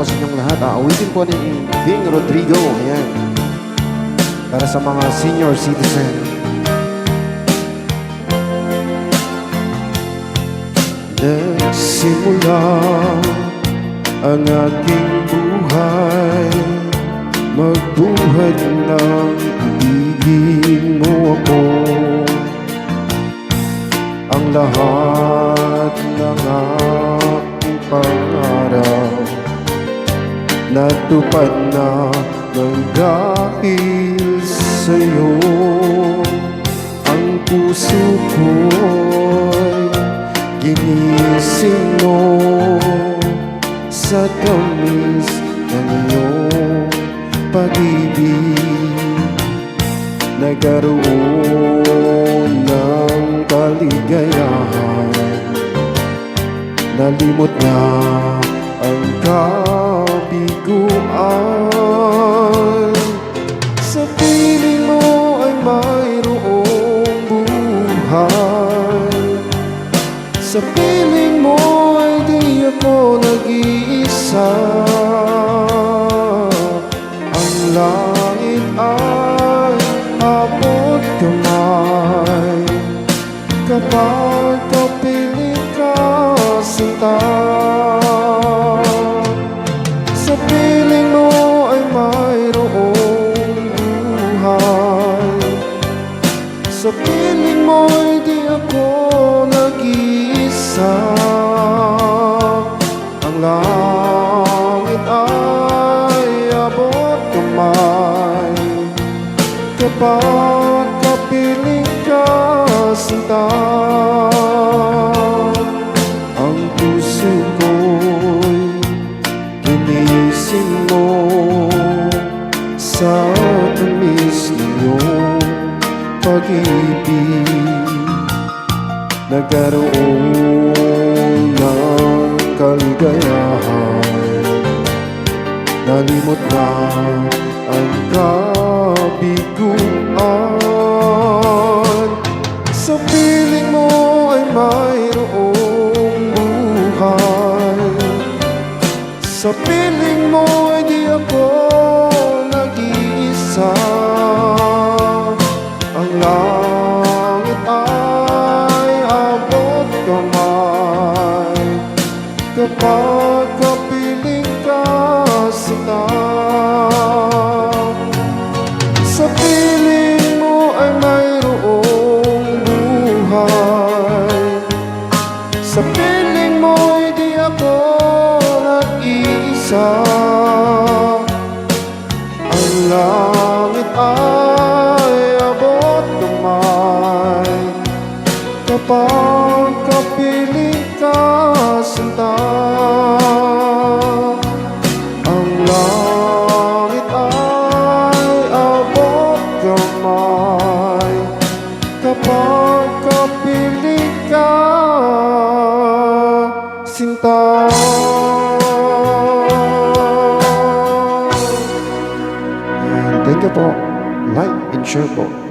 po sa inyong lahat. Awitin po ni Bing Rodrigo. Ayan. Para sa mga senior citizen. Nagsimula ang aking buhay, magbuhat ng ibigin mo ako. Ang lahat ng aking pangarap natupad na ng dahil sa'yo. Ang puso ko'y ginising mo sa tamis ng iyong pag-ibig. Nagkaroon ng kaligayahan, nalimot na ang kabiguan. Sa piling mo ay mayroong buhay, sa piling mo ay di ako nag-iisa. Ang langit ay abot kamay kapag kapiling ka sinta. Sa piling mo ay mayroong buhay, sa piling mo ay di ako nag-iisa. Ang langit ay abot kamay kapag kapiling ka sinta. Ang puso ko'y ginising mo sa tamis ng iyong pag-ibig. Nagkaroon ng kaligayahan, nalimot na ang kabiguan. Sa piling mo ay mayroong buhay, sa piling mo ay di ako nag-iisa. Ang langit ay abot kamay kapag kapiling ka sinta. Sa piling mo ay mayroong buhay, sa piling mo ay di ako nag-iisa. Ang langit ay abot kamay kapag kapiling ka sinta. Ang langit ay abot kamay kapag kapiling ka sinta. And thank you po. Like and share po.